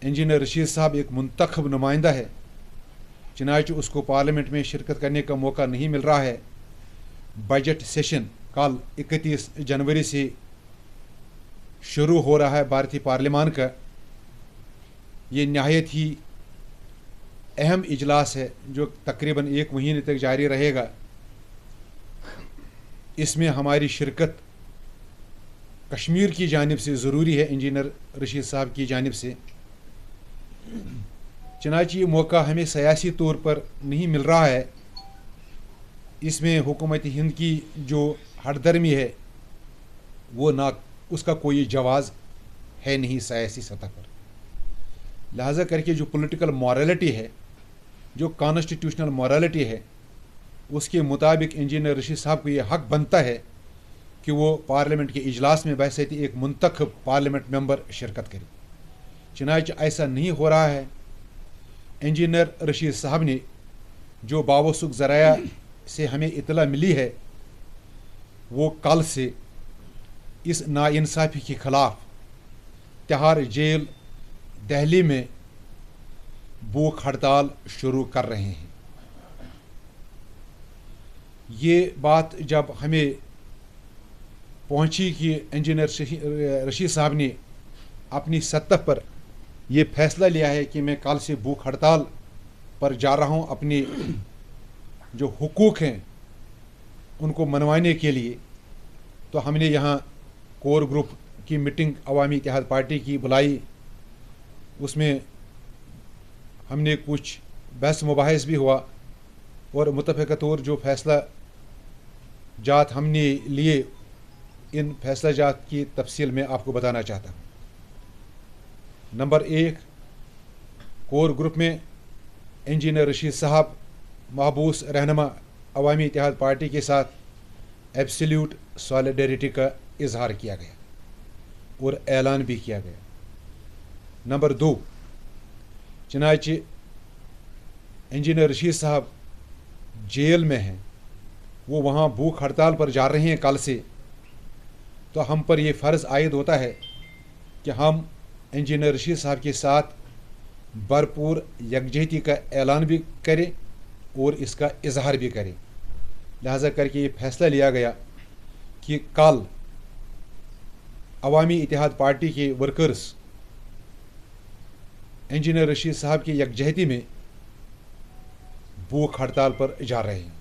Engineer Rashid साहब एक मुंतखब नुमाइंदा है, चनांचे उसको पार्लियामेंट में शिरकत करने का मौका नहीं मिल रहा है। बजट सेशन कल 31 जनवरी से शुरू हो रहा है भारतीय पार्लियामान का। ये नहायत ही अहम इजलास है जो तकरीबन 1 महीने तक जारी रहेगा। इसमें हमारी शिरकत कश्मीर की जानिब से ज़रूरी है, इंजीनियर रशीद साहब की जानिब से। चनांचे ये मौका हमें सियासी तौर पर नहीं मिल रहा है। इसमें हुकूमत हिंद की जो हरदर्मी है वो ना उसका कोई जवाज़ है नहीं सियासी सतह पर। लिहाजा करके जो पॉलिटिकल मॉरलिटी है, जो कॉन्स्टिट्यूशनल मॉरलिटी है, उसके मुताबिक इंजीनियर रशीद साहब को ये हक बनता है कि वो पार्लियामेंट के इजलास में बहैसियत एक मुंतखब पार्लियामेंट मेंबर शिरकत करे। चनांचे ऐसा नहीं हो रहा है। इंजीनियर रशीद साहब ने जो बावसूख ज़राया से हमें इतला मिली है, वो कल से इस नाइंसाफ़ी के ख़िलाफ़ तिहाड़ जेल दिल्ली में भूख हड़ताल शुरू कर रहे हैं। ये बात जब हमें पहुंची कि इंजीनियर रशीद साहब ने अपनी सतह पर ये फैसला लिया है कि मैं कल से भूख हड़ताल पर जा रहा हूं अपने जो हुकूक हैं उनको मनवाने के लिए, तो हमने यहाँ कोर ग्रुप की मीटिंग अवामी इत्तेहाद पार्टी की बुलाई। उसमें हमने कुछ बहस मुबाहिस भी हुआ और मुतफ़िक़ा तौर जो फैसला जात हमने लिए, इन फैसला जात की तफसील में आपको बताना चाहता हूँ। नंबर 1, कोर ग्रुप में इंजीनियर रशीद साहब महबूस रहनुमा अवामी इत्तेहाद पार्टी के साथ एब्सोल्यूट सॉलिडरिटी का इजहार किया गया और ऐलान भी किया गया। नंबर 2, चनांचे इंजीनियर रशीद साहब जेल में हैं, वो वहाँ भूख हड़ताल पर जा रहे हैं कल से, तो हम पर ये फ़र्ज़ आयद होता है कि हम इंजीनियर रशीद साहब के साथ भरपूर यकजहती का ऐलान भी करें और इसका इजहार भी करें। लिहाजा करके ये फैसला लिया गया कि कल अवामी इत्तेहाद पार्टी के वर्कर्स इंजीनियर रशीद साहब की यकजहती में भूख हड़ताल पर जा रहे हैं।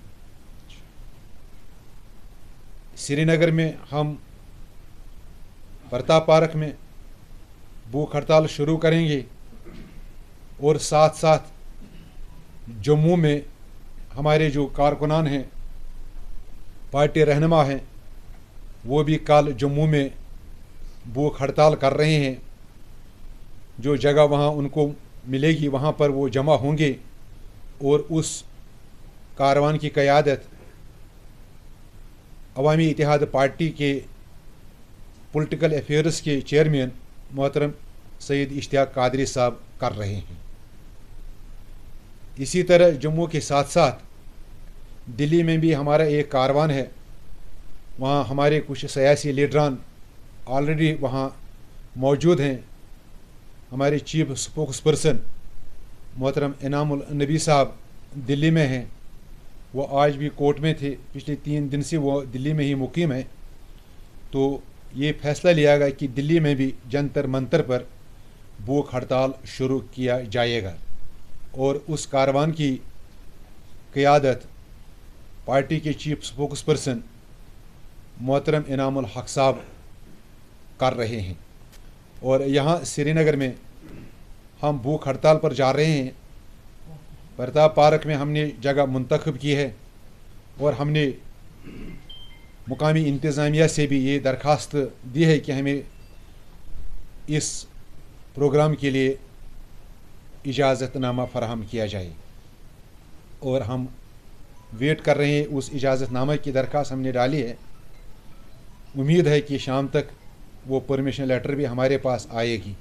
श्रीनगर में हम प्रताप पार्क में भूख हड़ताल शुरू करेंगे और साथ साथ जम्मू में हमारे जो कारकुनान हैं, पार्टी रहनुमा हैं, वो भी कल जम्मू में भूख हड़ताल कर रहे हैं। जो जगह वहाँ उनको मिलेगी वहाँ पर वो जमा होंगे और उस कारवान की क़यादत अवामी इत्तेहाद पार्टी के पॉलिटिकल अफेयर्स के चेयरमैन मोहतरम सैयद इश्तियाक कादरी साहब कर रहे हैं। इसी तरह जम्मू के साथ साथ दिल्ली में भी हमारा एक कारवान है, वहाँ हमारे कुछ सियासी लीडरान ऑलरेडी वहाँ मौजूद हैं। हमारे चीफ स्पोक्स पर्सन मोहतरम इनामुल नबी साहब दिल्ली में हैं, वो आज भी कोर्ट में थे, पिछले 3 दिन से वो दिल्ली में ही मुकीम है। तो ये फैसला लिया गया कि दिल्ली में भी जंतर मंतर पर भूख हड़ताल शुरू किया जाएगा और उस कारवान की क़यादत पार्टी के चीफ स्पोक्स पर्सन मोहतरम इनामुल हक साहब कर रहे हैं। और यहाँ श्रीनगर में हम भूख हड़ताल पर जा रहे हैं। प्रताप पार्क में हमने जगह मुंतखब की है और हमने मुकामी इंतज़ामिया से भी ये दरख्वास्त दी है कि हमें इस प्रोग्राम के लिए इजाज़तनामा फ़राहम किया जाए और हम वेट कर रहे हैं उस इजाज़तनामा की दरख्वास्त हमने डाली है। उम्मीद है कि शाम तक वो परमिशन लेटर भी हमारे पास आएगी।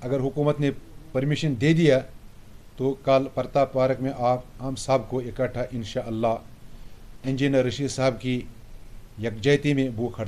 अगर हुकूमत ने परमिशन दे दिया तो कल प्रताप पार्क में हम सब को इकट्ठा इंशाअल्लाह इंजीनियर रशीद साहब की यकजहती में भूख